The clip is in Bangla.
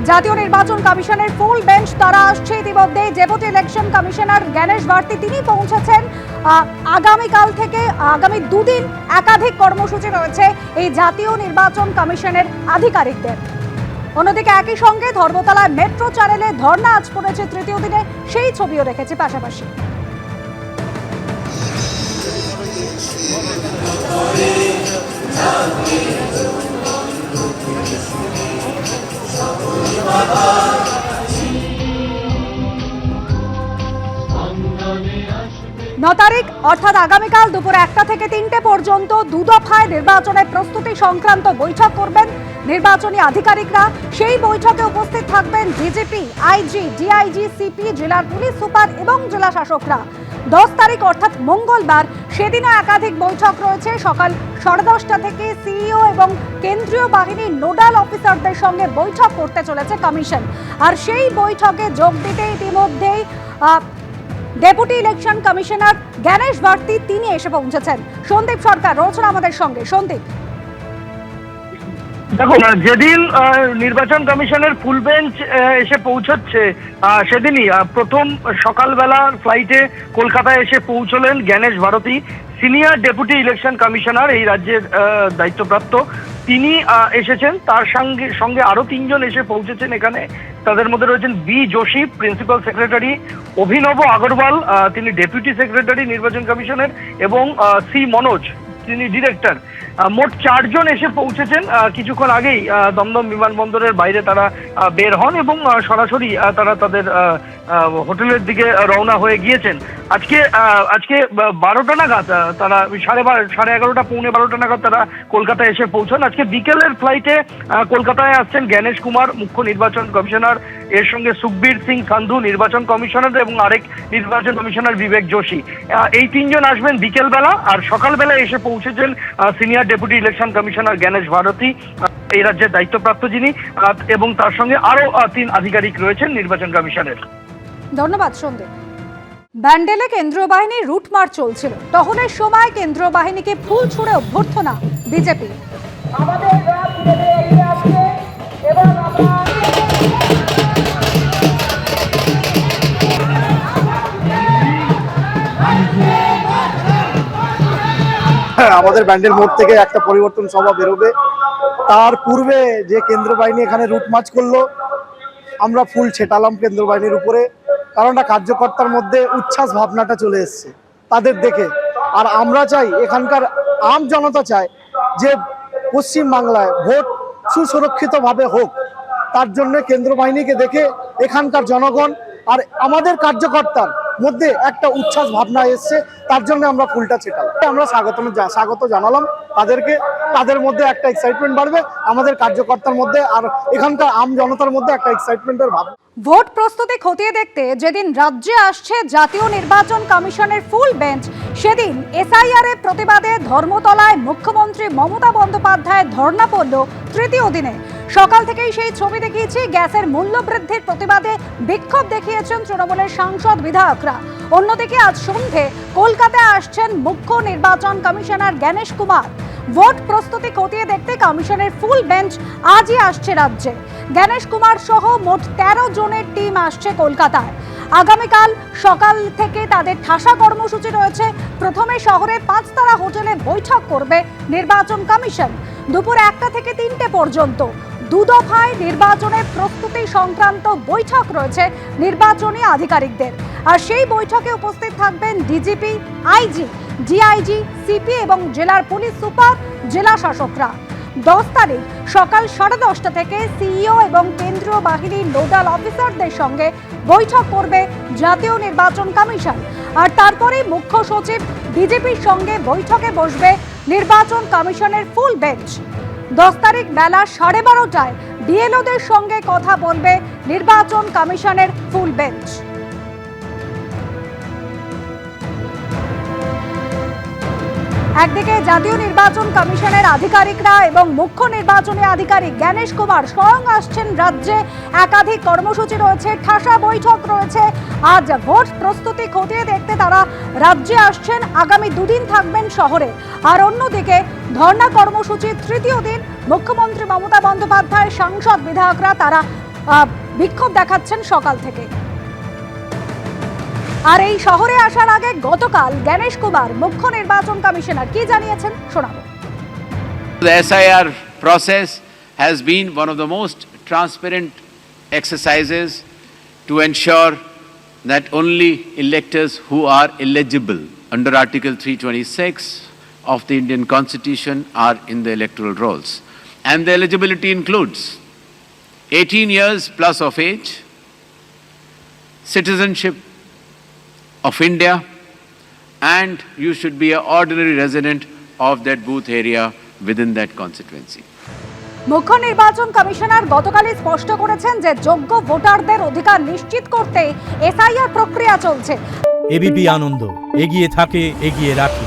জাতীয় নির্বাচন কমিশনের ফুল বেঞ্চ তারা আসছে ইতিমধ্যে। Deputy election commissioner Gyanesh Bharati তিনি পৌঁছেছেন। আগামীকাল থেকে আগামী দুদিন একাধিক কর্মসূচি রয়েছে এই জাতীয় নির্বাচন কমিশনের আধিকারিকদের। অন্যদিকে একই সঙ্গে ধর্মতলায় মেট্রো চ্যানেলে ধর্ণা আজ পড়েছে তৃতীয় দিনে, সেই ছবিও রেখেছে পাশাপাশি। তারিখ অর্থাৎ আগামীকাল দুপুর 1টা থেকে 3টে পর্যন্ত দুদফায় নির্বাচনের প্রস্তুতি সংক্রান্ত বৈঠক করবেন নির্বাচনী আধিকারিকরা। সেই বৈঠকে উপস্থিত থাকবেন ডিজিপি, আইজি, ডিআইজি, সিপি, জেলার পুলিশ সুপার এবং জেলা শাসকরা। 10 তারিখ অর্থাৎ মঙ্গলবার সেদিনও একাধিক বৈঠক রয়েছে। সকাল 10:30টা থেকে সিইও এবং কেন্দ্রীয় বাহিনীর নোডাল অফিসারদের সঙ্গে বৈঠক করতে চলেছে কমিশন। আর সেই বৈঠকে যোগ দিতে ইতিমধ্যেই deputy election commissioner Gyanesh Bharati তিনি এসে পৌঁছেছেন। সন্দীপ সরকার রয়েছেন আমাদের সঙ্গে। সন্দীপ, দেখুন, যেদিন নির্বাচন কমিশনের ফুল বেঞ্চ এসে পৌঁছচ্ছে সেদিনই প্রথম সকালবেলার ফ্লাইটে কলকাতায় এসে পৌঁছলেন Gyanesh Bharti, senior deputy election commissioner এই রাজ্যের দায়িত্বপ্রাপ্ত। তিনি এসেছেন, তার সঙ্গে আরো 3 জন এসে পৌঁছেছেন এখানে। তাদের মধ্যে রয়েছেন বি যোশী, প্রিন্সিপাল সেক্রেটারি, অভিনব আগরওয়াল, তিনি ডেপুটি সেক্রেটারি নির্বাচন কমিশনের, এবং সি মনোজ, তিনি ডিরেক্টর। মোট 4 জন এসে পৌঁছেছেন। কিছুক্ষণ আগেই দমদম বিমানবন্দরের বাইরে তারা বের হন এবং সরাসরি তারা তাদের হোটেলের দিকে রওনা হয়ে গিয়েছেন। আজকে 12টা নাগাদ তারা 11:30 পৌনে 12টা নাগাদ তারা কলকাতায় এসে পৌঁছান। আজকে বিকেলের ফ্লাইটে কলকাতায় আসছেন জ্ঞানেশ কুমার, মুখ্য নির্বাচন কমিশনার, এর সঙ্গে সুখবীর সিং সান্ধু, নির্বাচন কমিশনার, এবং আরেক নির্বাচন কমিশনার বিবেক যোশী। এই 3 জন আসবেন বিকেলবেলা। আর সকালবেলা এসে পৌঁছেছেন senior deputy election commissioner Gyanesh Bharati, এই রাজ্যের দায়িত্বপ্রাপ্ত যিনি, এবং তার সঙ্গে আরো 3 আধিকারিক রয়েছেন নির্বাচন কমিশনের। ধন্যবাদ সন্দীপ। ব্যান্ডেলে কেন্দ্রীয় বাহিনীর রুট মার্চ চলছিল। টহলের সময় কেন্দ্রীয় বাহিনীকে ফুল ছুড়ে অভ্যর্থনা বিজেপি। আমাদের ব্যান্ডেল মোড় থেকে একটা পরিবর্তন সভা বেরোবে। তার পূর্বে যে কেন্দ্র বাহিনী এখানে রুট মার্চ করলো, আমরা ফুল ছেটালাম কেন্দ্র বাহিনীর উপরে। কারণ কার্যকর্তার মধ্যে উচ্ছ্বাস ভাবনাটা চলে এসছে তাদের দেখে। আর আমরা চাই, এখানকার আম জনতা চায় যে পশ্চিমবাংলায় ভোট সুসুরক্ষিতভাবে হোক। তার জন্য কেন্দ্র বাহিনীকে দেখে এখানকার জনগণ আর আমাদের কার্যকর্তার মধ্যে একটা উচ্ছ্বাস ভাবনা এসছে। তার জন্য আমরা ফুলটা ছেটালাম। আমরা স্বাগত জানালাম তাদেরকে। তাদের মধ্যে একটা এক্সাইটমেন্ট বাড়বে, আমাদের কার্যকর্তার মধ্যে আর এখানকার আম জনতার মধ্যে একটা এক্সাইটমেন্টের ভাব। ভোট প্রস্তুতি খতিয়ে দেখতে যেদিন রাজ্যে আসছে জাতীয় নির্বাচন কমিশনের ফুল বেঞ্চ, সেদিন এসআইআর এর প্রতিবাদে ধর্মতলায় মুখ্যমন্ত্রী মমতা বন্দ্যোপাধ্যায়ের ধর্ণা পড়ল তৃতীয় দিনে। সকাল থেকেই সেই ছবি দেখিয়েছি। গ্যাসের মূল্য বৃদ্ধির প্রতিবাদে বিক্ষোভ দেখিয়েছেন তৃণমূলের সাংসদ বিধায়করা। অন্যদিকে আজ সন্ধে কলকাতায় আসছেন মুখ্য নির্বাচন কমিশনার জ্ঞানেশ কুমার। ভোট প্রস্তুতি খতিয়ে দেখতে কমিশনের ফুল বেঞ্চ আজই আসছে রাজ্যে। জ্ঞানেশ কুমার সহ মোট 13 জনের টিম আসছে কলকাতায়। আগামীকাল সকাল থেকে তাদের ঠাসা কর্মসূচি রয়েছে। প্রথমে শহরে 5 তারা হোটেলে বৈঠক করবে নির্বাচন কমিশন। দুপুর 1টা থেকে 3টে পর্যন্ত দুদফায় নির্বাচনের প্রস্তুতি সংক্রান্ত বৈঠক রয়েছে নির্বাচনী আধিকারিকদের। আর সেই বৈঠকে উপস্থিত থাকবেন ডিজিপি, আইজি, ডিআইজি, সিপি এবং জেলার পুলিশ সুপার, জেলা শাসকরা। 10 তারিখ সকাল 10:30টা থেকে সিইও এবং কেন্দ্রীয় বাহিনীর নোডাল অফিসারদের সঙ্গে বৈঠক করবে জাতীয় নির্বাচন কমিশন। আর তারপরে মুখ্য সচিব বিজেপির সঙ্গে বৈঠকে বসবে নির্বাচন কমিশনের ফুল বেঞ্চ। 10 তারিখ বেলা 12:30টায় বিএলওদের সঙ্গে কথা বলবে নির্বাচন কমিশনের ফুল বেঞ্চ। একদিকে জাতীয় নির্বাচন কমিশনের আধিকারিকরা এবং মুখ্য নির্বাচনী আধিকারিক জ্ঞানেশ কুমার স্বয়ং আসছেন রাজ্যে। একাধিক কর্মসূচি রয়েছে, ঠাসা বৈঠক রয়েছে। আজ ভোট প্রস্তুতি খতিয়ে দেখতে তারা রাজ্যে আসছেন। আগামী 2 দিন থাকবেন শহরে। আর অন্যদিকে ধর্ণা কর্মসূচির তৃতীয় দিন মুখ্যমন্ত্রী মমতা বন্দ্যোপাধ্যায়, সাংসদ বিধায়করা তারা বিক্ষোভ দেখাচ্ছেন সকাল থেকে। আর এই শহরে আসার আগে গতকাল গণেশ কুমার মুখ্য নির্বাচন কমিশনার কি জানিয়েছেন শোনাবো। The SIR process has been one of the most transparent exercises to ensure that only electors who are eligible under Article 326 of the Indian Constitution are in the electoral rolls. And the eligibility includes 18 years plus of age, citizenship of India, and you should be an ordinary resident of that booth area within that constituency. মুখ্য নির্বাচন কমিশনার গতকালই স্পষ্ট করেছেন যে যোগ্য ভোটারদের অধিকার নিশ্চিত করতে এসআইআর প্রক্রিয়া চলছে। এবিপি আনন্দ এগিয়ে থাকে, এগিয়ে রাখে।